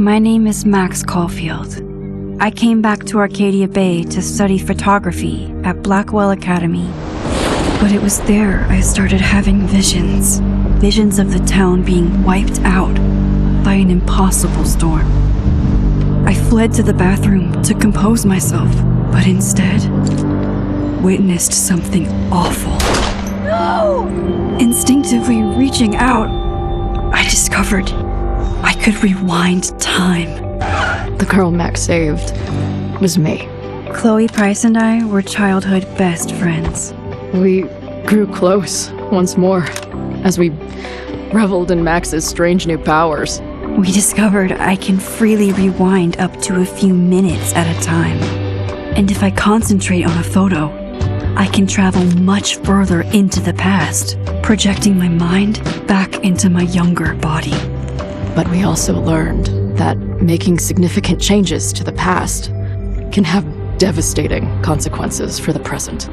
My name is Max Caulfield. I came back to Arcadia Bay to study photography at Blackwell Academy. But it was there I started having visions. Visions of the town being wiped out by an impossible storm. I fled to the bathroom to compose myself, but instead witnessed something awful. No! Instinctively reaching out, I discovered I could rewind time. The girl Max saved was me. Chloe Price and I were childhood best friends. We grew close once more as we reveled in Max's strange new powers. We discovered I can freely rewind up to a few minutes at a time. And if I concentrate on a photo, I can travel much further into the past, projecting my mind back into my younger body. But we also learned that making significant changes to the past can have devastating consequences for the present.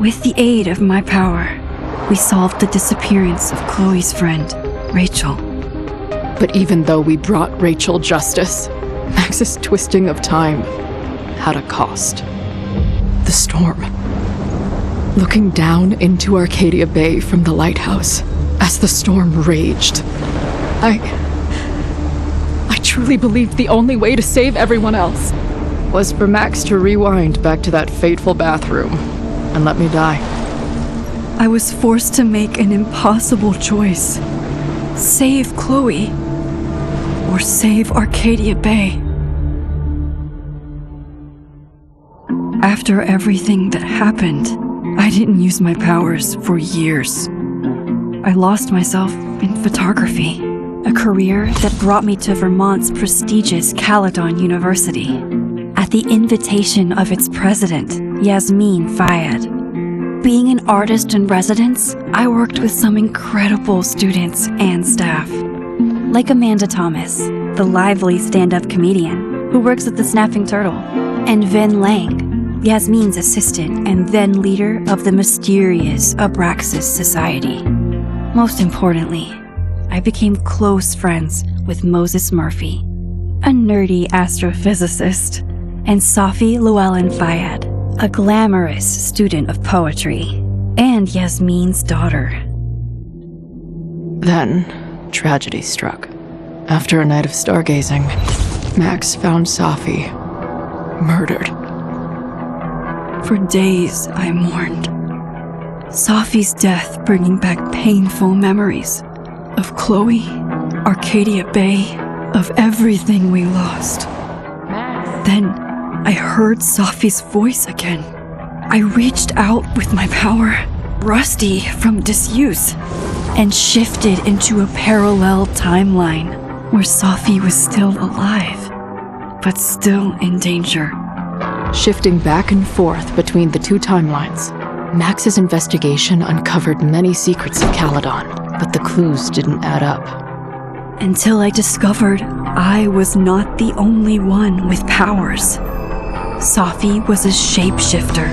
With the aid of my power, we solved the disappearance of Chloe's friend, Rachel. But even though we brought Rachel justice, Max's twisting of time had a cost. The storm. Looking down into Arcadia Bay from the lighthouse as the storm raged, I truly believed the only way to save everyone else was for Max to rewind back to that fateful bathroom and let me die. I was forced to make an impossible choice. Save Chloe, or save Arcadia Bay. After everything that happened, I didn't use my powers for years. I lost myself in photography, a career that brought me to Vermont's prestigious Caledon University, at the invitation of its president, Yasmin Fayed. Being an artist in residence, I worked with some incredible students and staff, like Amanda Thomas, the lively stand-up comedian who works at the Snapping Turtle, and Vin Lang, Yasmin's assistant and then leader of the mysterious Abraxas Society. Most importantly, I became close friends with Moses Murphy, a nerdy astrophysicist, and Safi Llewellyn Fayed, a glamorous student of poetry, and Yasmin's daughter. Then, tragedy struck. After a night of stargazing, Max found Safi murdered. For days, I mourned. Safi's death bringing back painful memories of Chloe, Arcadia Bay, of everything we lost. Then, I heard Safi's voice again. I reached out with my power, rusty from disuse, and shifted into a parallel timeline where Safi was still alive, but still in danger. Shifting back and forth between the two timelines, Max's investigation uncovered many secrets of Caledon, but the clues didn't add up. Until I discovered I was not the only one with powers. Safi was a shapeshifter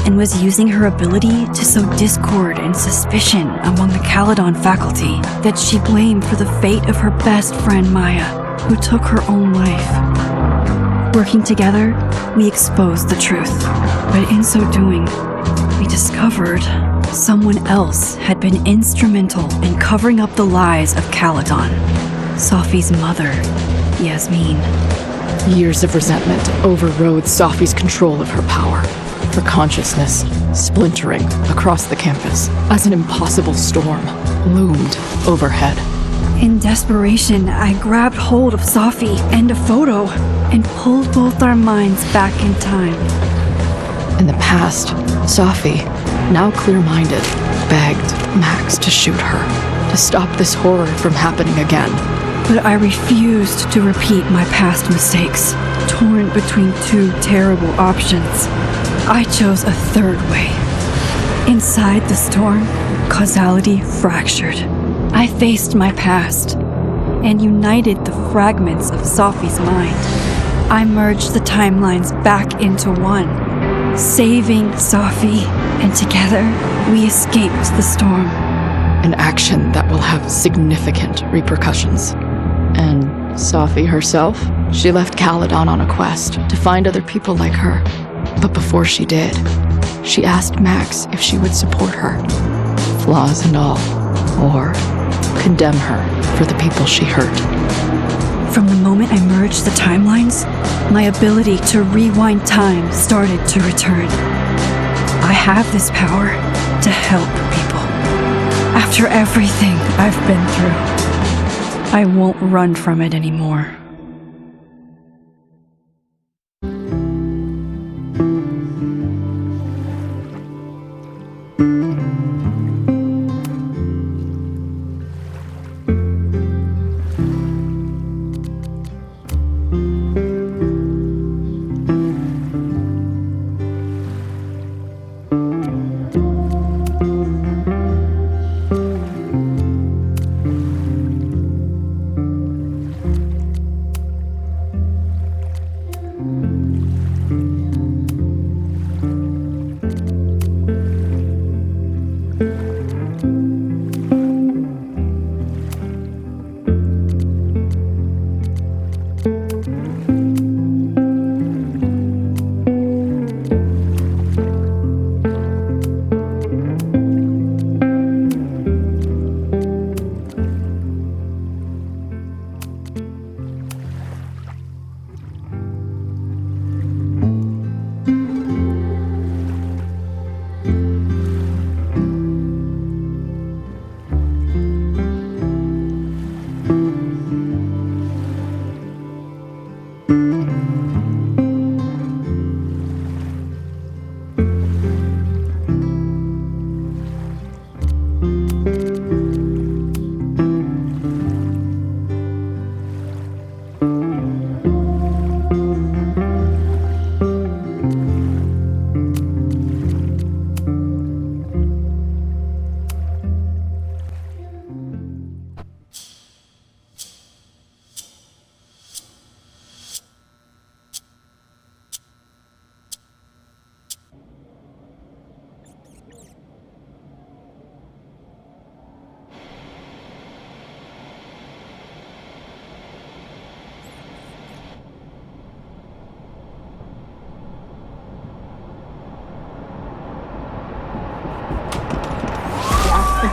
and was using her ability to sow discord and suspicion among the Caledon faculty that she blamed for the fate of her best friend Maya, who took her own life. Working together, we exposed the truth, but in so doing, we discovered someone else had been instrumental in covering up the lies of Caledon. Safi's mother, Yasmin. Years of resentment overrode Safi's control of her power, her consciousness splintering across the campus as an impossible storm loomed overhead. In desperation, I grabbed hold of Safi and a photo and pulled both our minds back in time. In the past, Safi, now clear-minded, begged Max to shoot her, to stop this horror from happening again. But I refused to repeat my past mistakes, torn between two terrible options. I chose a third way. Inside the storm, causality fractured. I faced my past and united the fragments of Safi's mind. I merged the timelines back into one, saving Safi, and together we escaped the storm. An action that will have significant repercussions and Safi herself, she left Caledon on a quest to find other people like her. But before she did, she asked Max if she would support her, flaws and all, or condemn her for the people she hurt. From the moment I merged the timelines, my ability to rewind time started to return. I have this power to help people. After everything I've been through, I won't run from it anymore.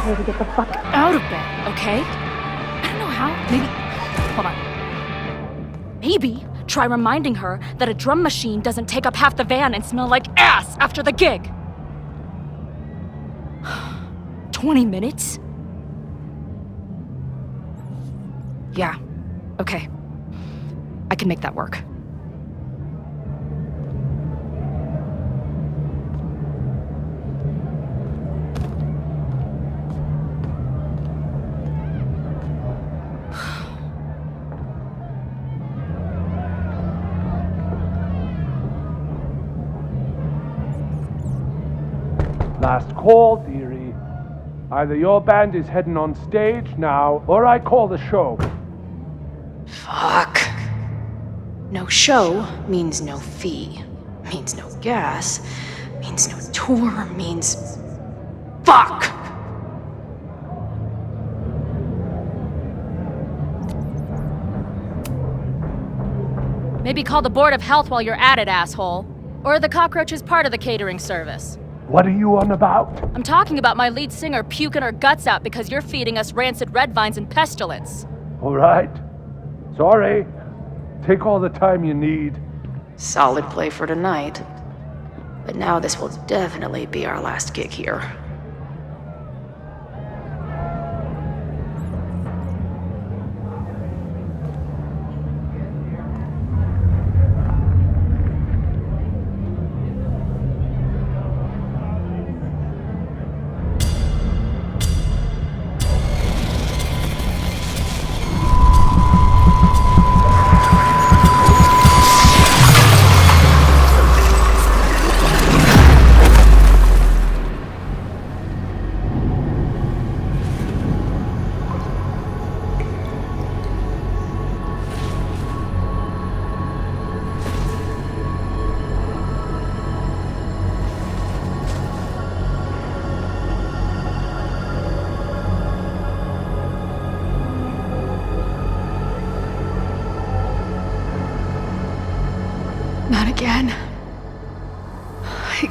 To get the fuck out of bed, okay? I don't know how. Maybe. Hold on. Maybe try reminding her that a drum machine doesn't take up half the van and smell like ass after the gig. 20 minutes? Yeah. Okay. I can make that work. Last call, dearie. Either your band is heading on stage now, or I call the show. Fuck. No show means no fee. Means no gas. Means no tour. Means... Fuck! Maybe call the Board of Health while you're at it, asshole. Or the cockroach is part of the catering service. What are you on about? I'm talking about my lead singer puking her guts out because you're feeding us rancid red vines and pestilence. All right. Sorry. Take all the time you need. Solid play for tonight. But now this will definitely be our last gig here.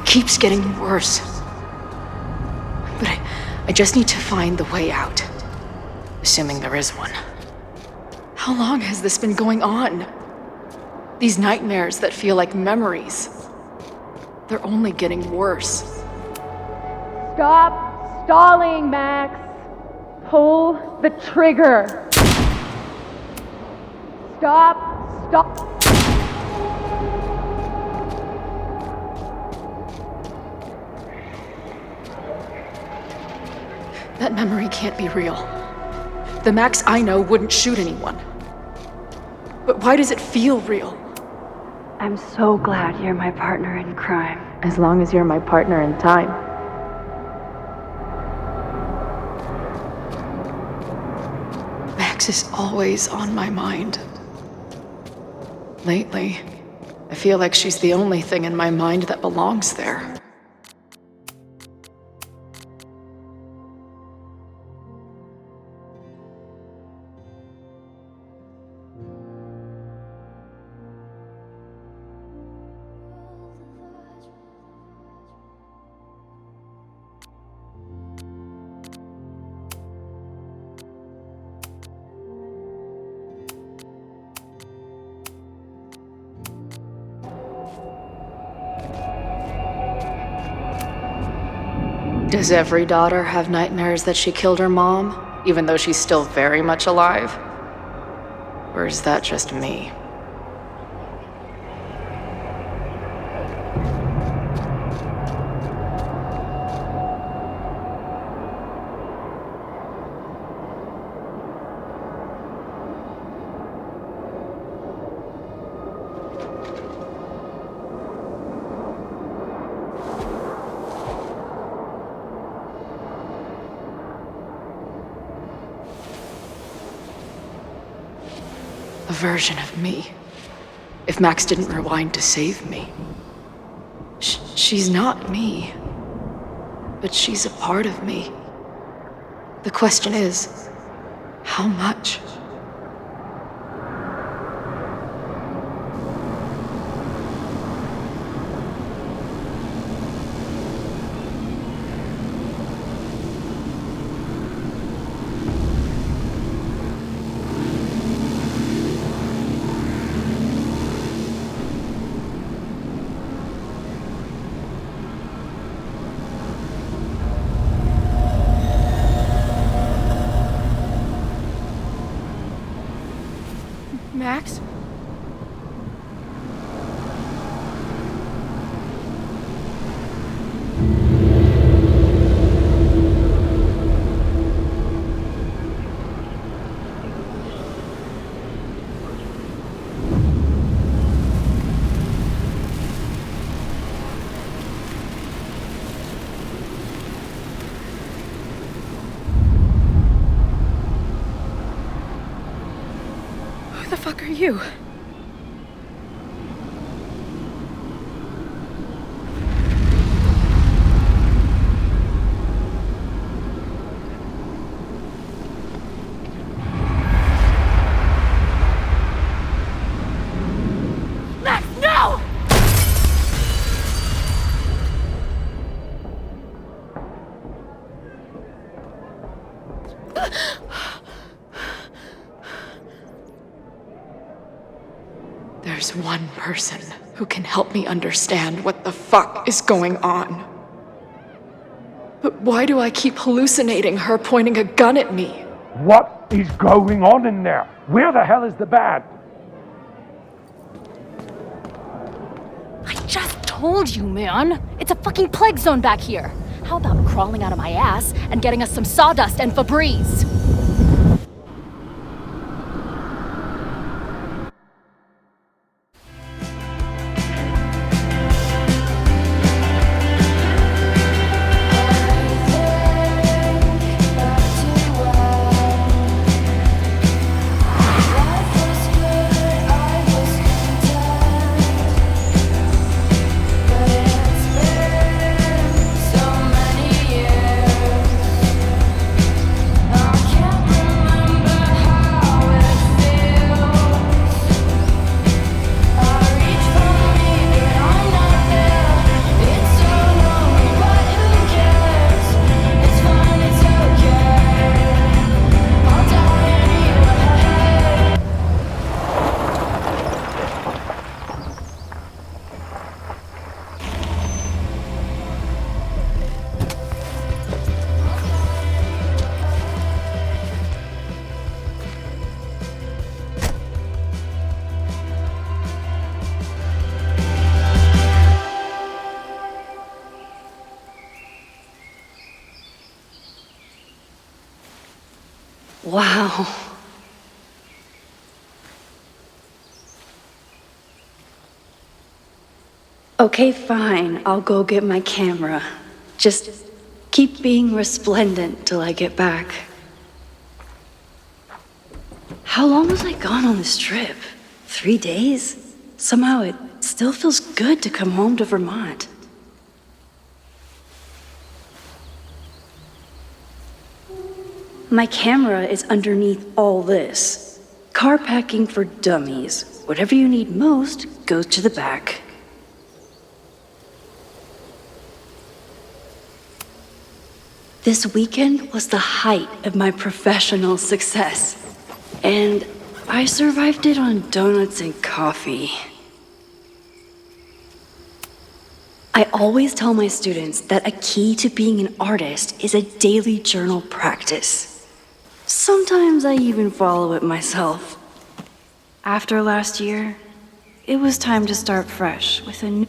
keeps getting worse. But I just need to find the way out. Assuming there is one. How long has this been going on? These nightmares that feel like memories. They're only getting worse. Stop stalling, Max. Pull the trigger. Stop. That memory can't be real. The Max I know wouldn't shoot anyone. But why does it feel real? I'm so glad you're my partner in crime. As long as you're my partner in time. Max is always on my mind. Lately, I feel like she's the only thing in my mind that belongs there. Does every daughter have nightmares that she killed her mom, even though she's still very much alive? Or is that just me? A version of me. If Max didn't rewind to save me. She's not me. But she's a part of me. The question is, how much? Max? Who the fuck are you? Max, no! There's one person who can help me understand what the fuck is going on. But why do I keep hallucinating her pointing a gun at me? What is going on in there? Where the hell is the band? I just told you, man. It's a fucking plague zone back here. How about crawling out of my ass and getting us some sawdust and Febreze? I can't Wow. Okay, fine. I'll go get my camera. Just keep being resplendent till I get back. How long was I gone on this trip? 3 days? Somehow it still feels good to come home to Vermont. My camera is underneath all this. Car packing for dummies. Whatever you need most goes to the back. This weekend was the height of my professional success. And I survived it on donuts and coffee. I always tell my students that a key to being an artist is a daily journal practice. Sometimes I even follow it myself. After last year, it was time to start fresh with a new...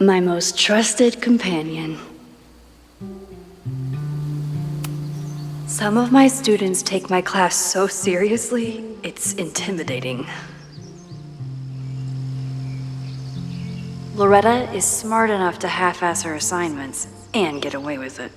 My most trusted companion. Some of my students take my class so seriously, it's intimidating. Loretta is smart enough to half-ass her assignments and get away with it.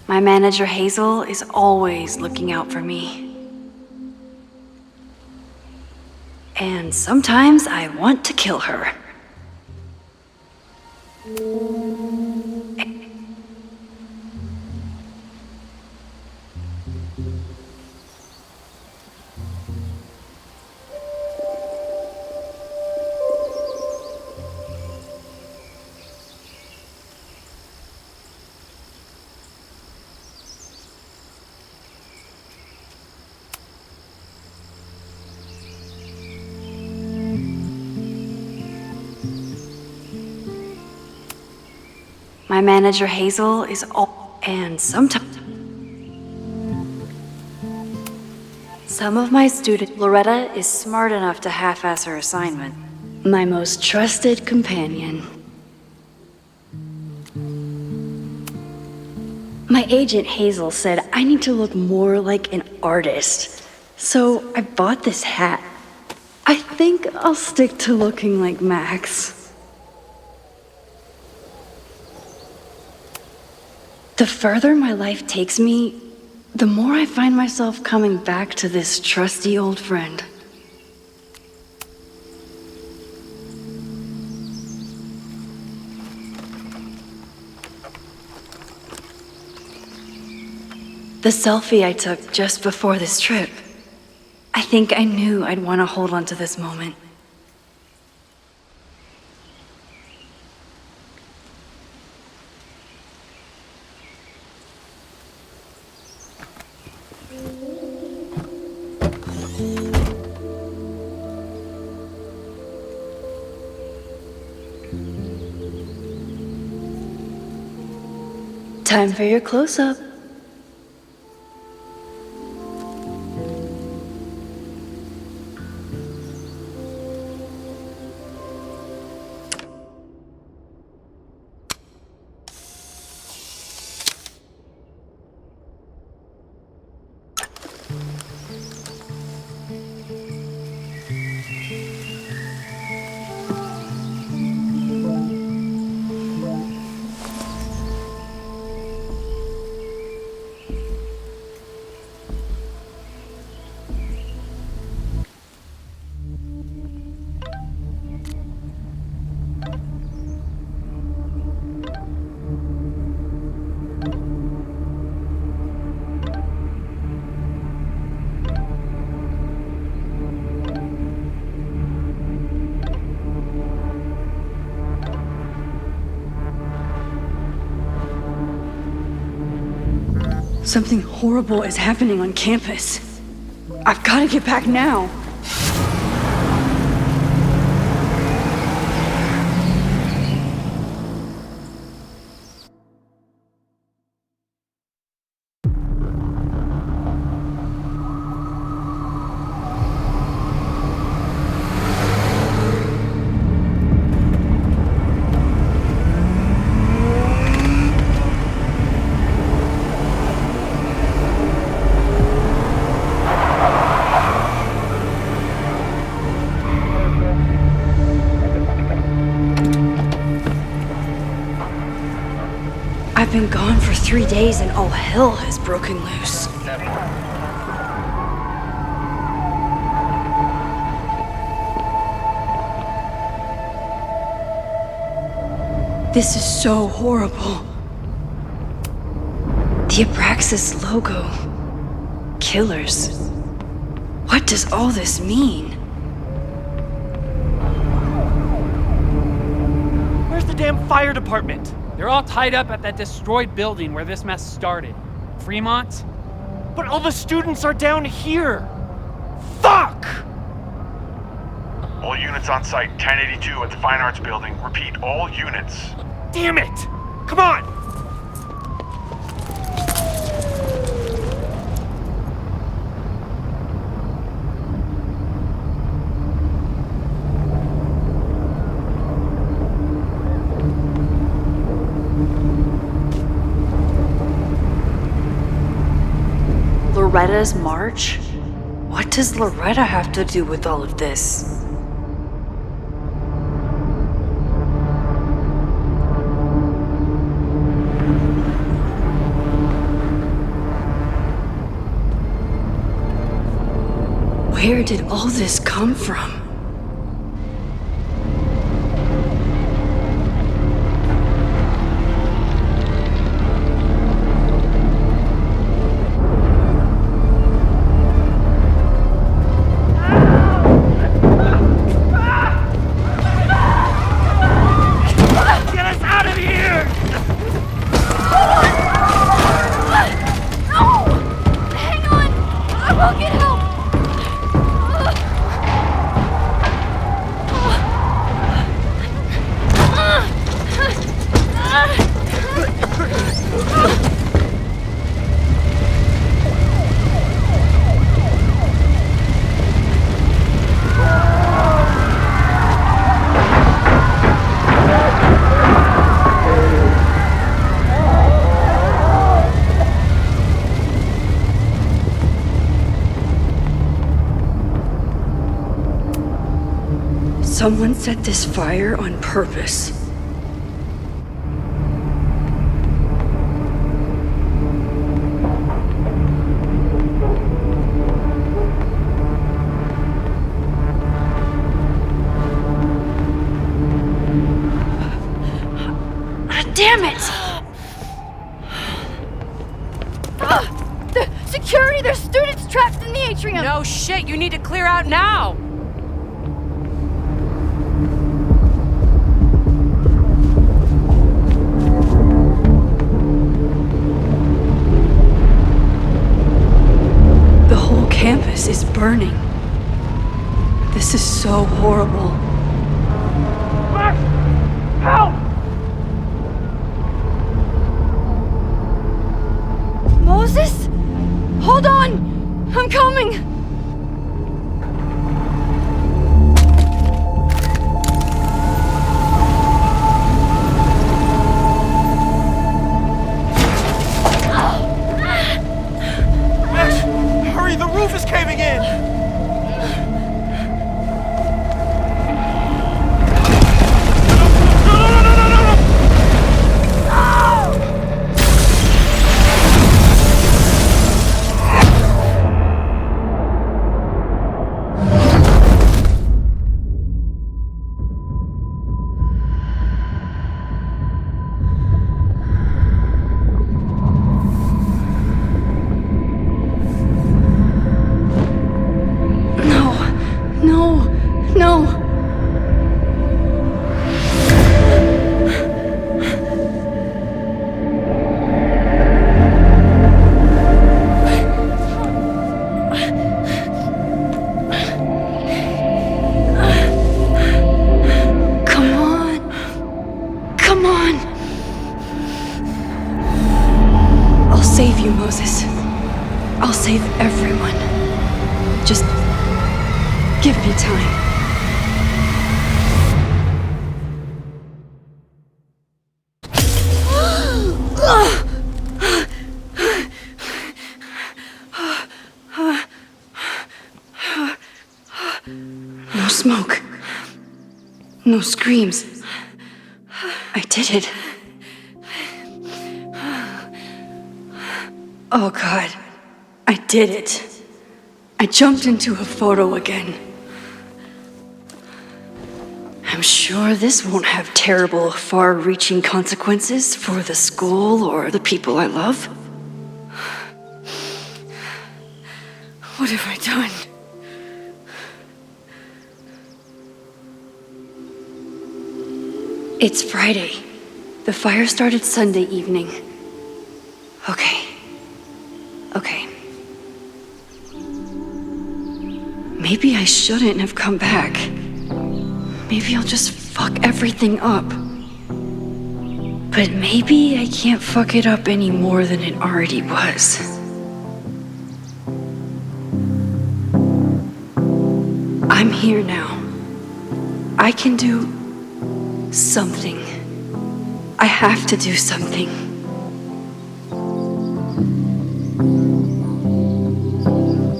My manager Hazel is always looking out for me. And sometimes I want to kill her. My manager Hazel is all, and sometimes some of my students, Loretta is smart enough to half-ass her assignment. My most trusted companion. My agent Hazel said I need to look more like an artist, so I bought this hat. I think I'll stick to looking like Max. The further my life takes me, the more I find myself coming back to this trusty old friend. The selfie I took just before this trip. I think I knew I'd want to hold on to this moment. Time for your close-up. Something horrible is happening on campus. I've got to get back now. I've been gone for 3 days and all hell has broken loose. This is so horrible. The Abraxas logo. Killers. What does all this mean? Where's the damn fire department? They're all tied up at that destroyed building where this mess started. Fremont? But all the students are down here! Fuck! All units on site, 1082 at the Fine Arts Building. Repeat, all units. Damn it! Come on! Loretta's march? What does Loretta have to do with all of this? Where did all this come from? Someone set this fire on purpose. Damn it! The security! There's students trapped in the atrium! No shit, you need to clear out now! The whole campus is burning. This is so horrible. Max! Help! Come on! I'll save you, Moses. I'll save everyone. Just give me time. No smoke. No screams. I did it. Oh God, I did it. I jumped into a photo again. I'm sure this won't have terrible, far-reaching consequences for the school or the people I love. What have I done? It's Friday. The fire started Sunday evening. Okay. Maybe I shouldn't have come back. Maybe I'll just fuck everything up. But maybe I can't fuck it up any more than it already was. I'm here now. I can do something. I have to do something.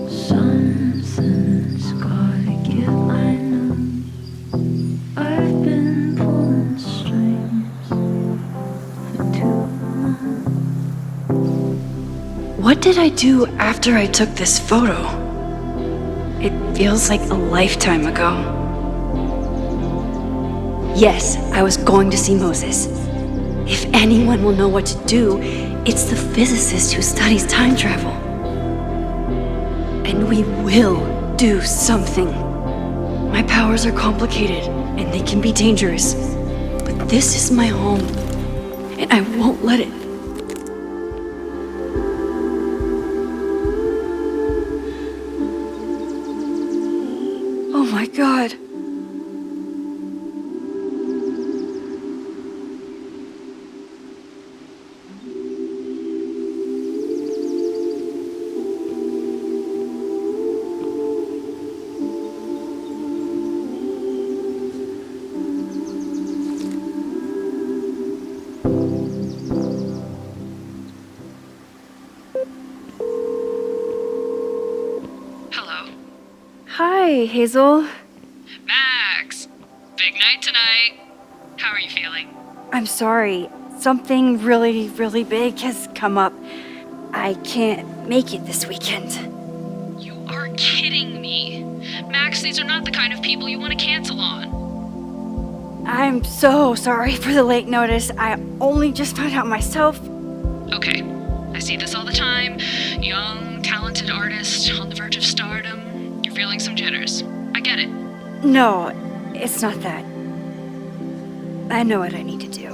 Something's gotta give, I know. I've been pulling strings for too long. What did I do after I took this photo? It feels like a lifetime ago. Yes, I was going to see Moses. If anyone will know what to do, it's the physicist who studies time travel. And we will do something. My powers are complicated, and they can be dangerous. But this is my home, and I won't let it. Oh my God. Hi, Hazel. Max! Big night tonight. How are you feeling? I'm sorry. Something really, really big has come up. I can't make it this weekend. You are kidding me. Max, these are not the kind of people you want to cancel on. I'm so sorry for the late notice. I only just found out myself. Okay, I see this all the time. Young, talented artist on the verge of stardom. You're feeling some jitters. I get it. No, it's not that. I know what I need to do.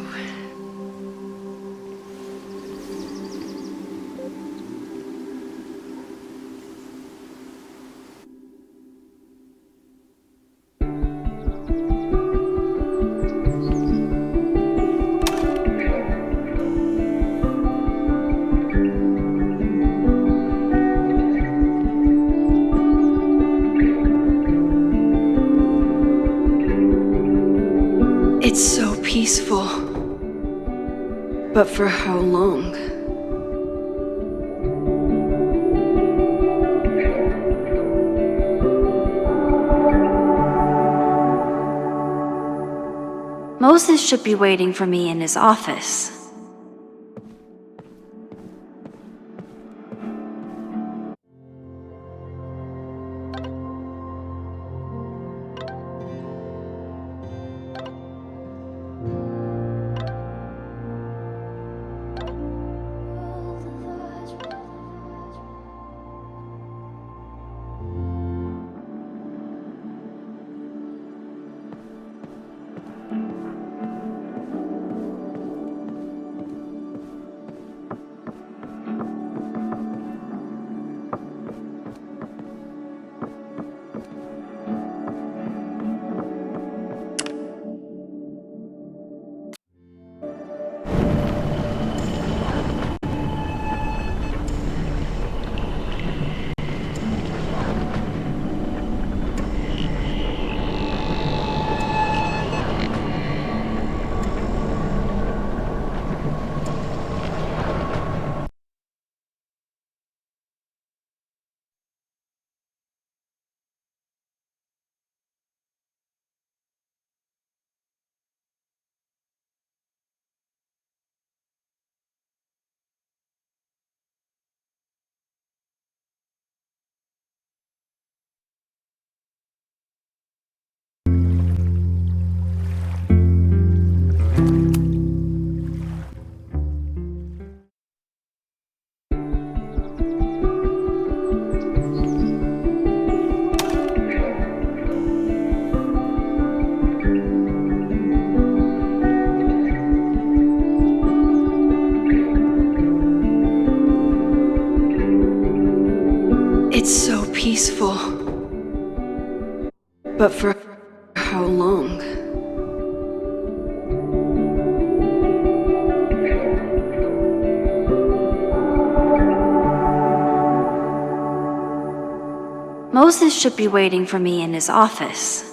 It's so peaceful. But for how long? Moses should be waiting for me in his office. It's so peaceful. But for how long? Moses should be waiting for me in his office.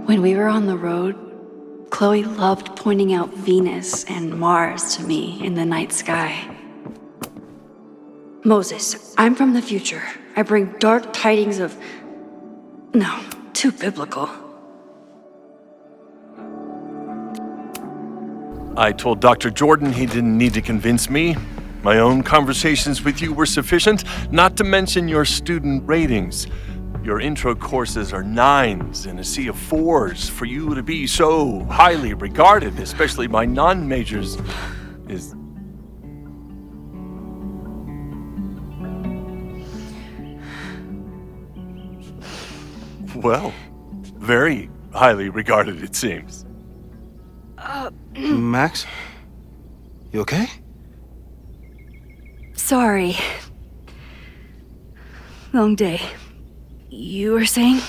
When we were on the road, Chloe loved pointing out Venus and Mars to me in the night sky. Moses, I'm from the future. I bring dark tidings of... No, too biblical. I told Dr. Jordan he didn't need to convince me. My own conversations with you were sufficient, not to mention your student ratings. Your intro courses are 9s in a sea of 4s. For you to be so highly regarded, especially by non-majors, is... Well, very highly regarded, it seems. Max? You okay? Sorry. Long day. You were saying?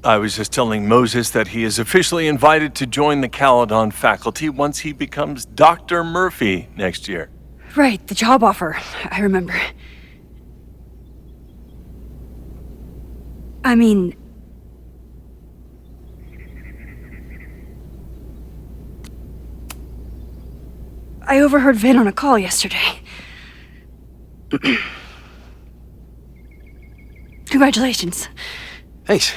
I was just telling Moses that he is officially invited to join the Caledon faculty once he becomes Dr. Murphy next year. Right, the job offer. I remember. I mean... I overheard Vin on a call yesterday. Congratulations. Thanks.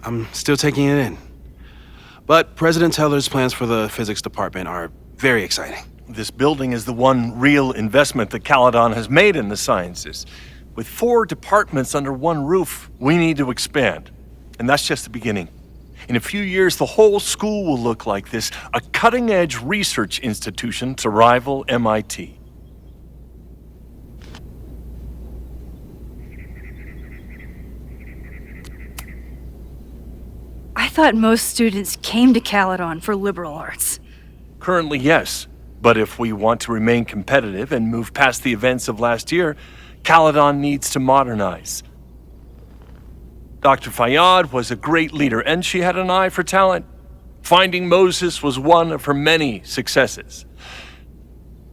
I'm still taking it in. But President Teller's plans for the physics department are very exciting. This building is the one real investment that Caledon has made in the sciences. With 4 departments under one roof, we need to expand. And that's just the beginning. In a few years, the whole school will look like this, a cutting-edge research institution to rival MIT. I thought most students came to Caledon for liberal arts. Currently, yes. But if we want to remain competitive and move past the events of last year, Caledon needs to modernize. Dr. Fayyad was a great leader, and she had an eye for talent. Finding Moses was one of her many successes.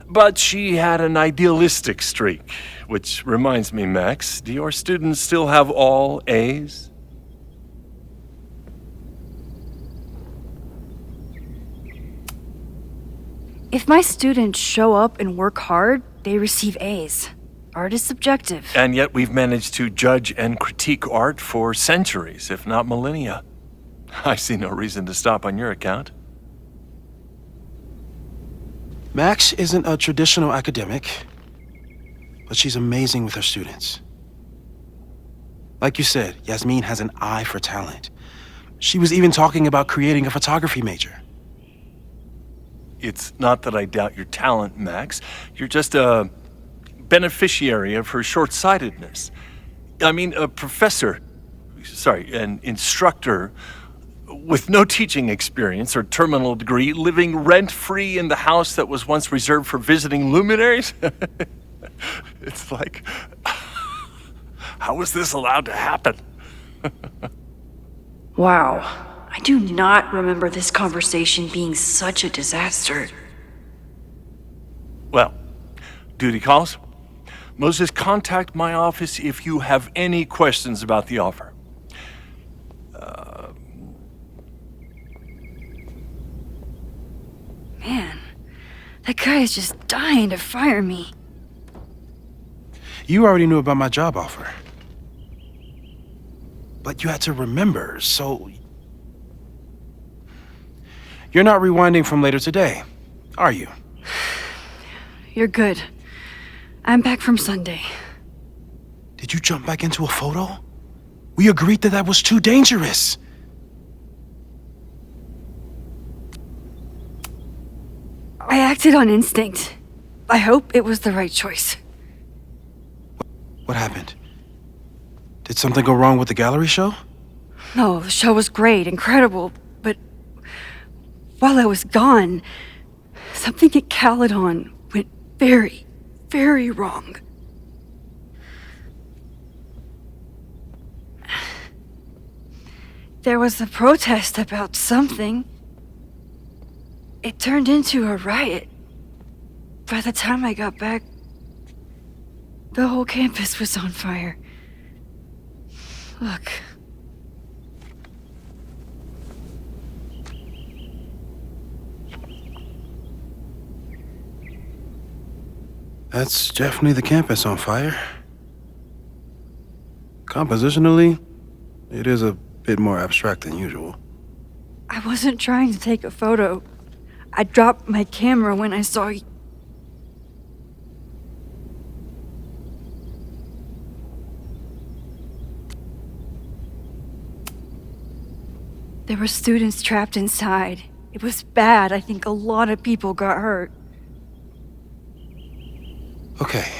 But she had an idealistic streak, which reminds me, Max, do your students still have all A's? If my students show up and work hard, they receive A's. Art is subjective. And yet we've managed to judge and critique art for centuries, if not millennia. I see no reason to stop on your account. Max isn't a traditional academic, but she's amazing with her students. Like you said, Yasmin has an eye for talent. She was even talking about creating a photography major. It's not that I doubt your talent, Max. You're just a beneficiary of her short-sightedness. I mean, an instructor with no teaching experience or terminal degree, living rent-free in the house that was once reserved for visiting luminaries? It's like, how was this allowed to happen? Wow. I do not remember this conversation being such a disaster. Well, duty calls. Moses, contact my office if you have any questions about the offer. Man, that guy is just dying to fire me. You already knew about my job offer. But you had to remember, so... You're not rewinding from later today, are you? You're good. I'm back from Sunday. Did you jump back into a photo? We agreed that was too dangerous. I acted on instinct. I hope it was the right choice. What happened? Did something go wrong with the gallery show? No, the show was great, incredible, but while I was gone, something at Caledon went very, very wrong. There was a protest about something. It turned into a riot. By the time I got back, the whole campus was on fire. Look. That's definitely the campus on fire. Compositionally, it is a bit more abstract than usual. I wasn't trying to take a photo. I dropped my camera when I saw you. There were students trapped inside. It was bad. I think a lot of people got hurt. Okay.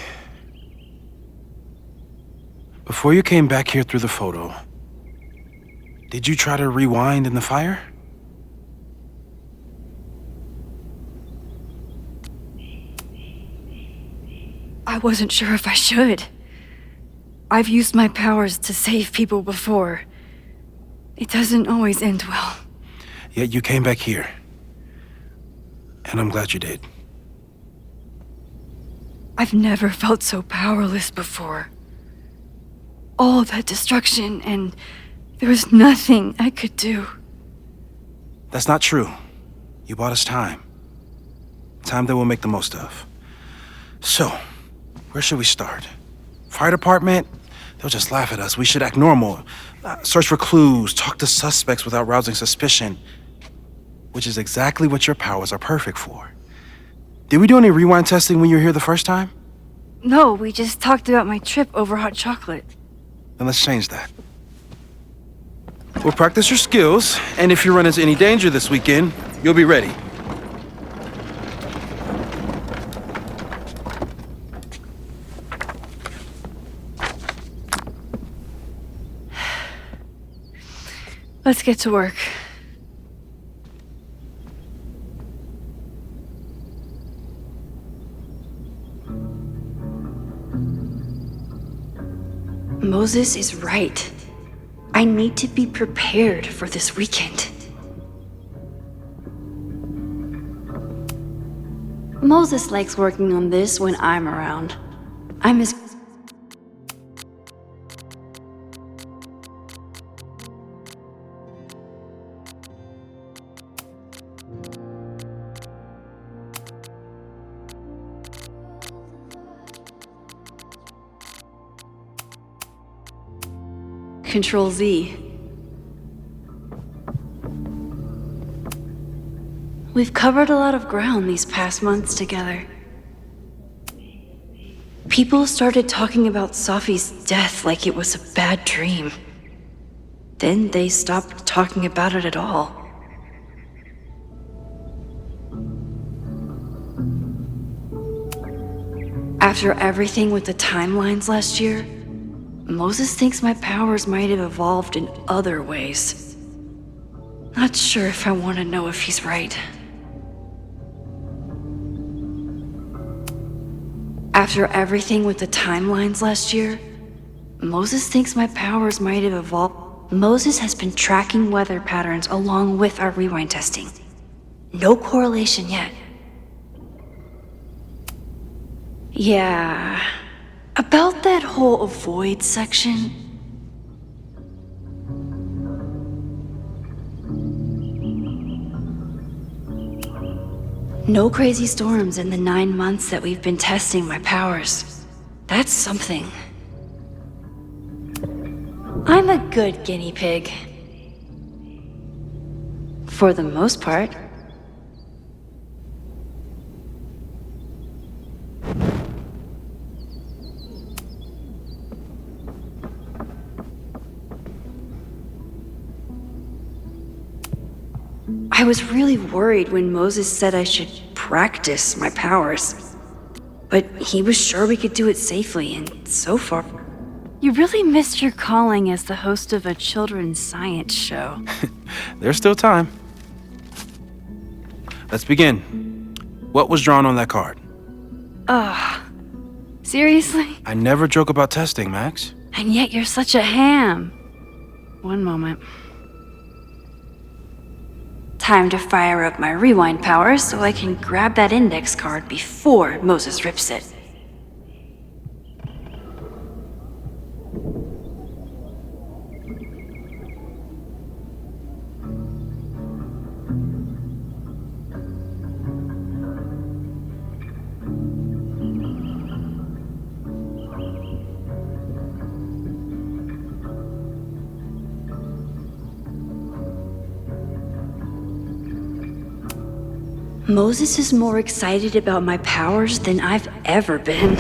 Before you came back here through the photo, did you try to rewind in the fire? I wasn't sure if I should. I've used my powers to save people before. It doesn't always end well. Yet you came back here. And I'm glad you did. I've never felt so powerless before. All that destruction, and there was nothing I could do. That's not true. You bought us time. Time that we'll make the most of. So, where should we start? Fire department? They'll just laugh at us. We should act normal. Search for clues, talk to suspects without rousing suspicion. Which is exactly what your powers are perfect for. Did we do any rewind testing when you were here the first time? No, we just talked about my trip over hot chocolate. Then let's change that. We'll practice your skills, and if you run into any danger this weekend, you'll be ready. Let's get to work. Moses is right. I need to be prepared for this weekend. Moses likes working on this when I'm around. I'm his... Control Z. We've covered a lot of ground these past months together. People started talking about Safi's death like it was a bad dream. Then they stopped talking about it at all. After everything with the timelines last year, Moses thinks my powers might have evolved in other ways. Not sure if I want to know if he's right. After everything with the timelines last year, Moses thinks my powers might have evolved. Moses has been tracking weather patterns along with our rewind testing. No correlation yet. Yeah, about that whole avoid section. No crazy storms in the 9 months that we've been testing my powers. That's something. I'm a good guinea pig. For the most part. I was really worried when Moses said I should practice my powers. But he was sure we could do it safely, and so far... You really missed your calling as the host of a children's science show. There's still time. Let's begin. What was drawn on that card? Ugh. Seriously? I never joke about testing, Max. And yet you're such a ham. One moment. Time to fire up my rewind powers so I can grab that index card before Moses rips it. Moses is more excited about my powers than I've ever been.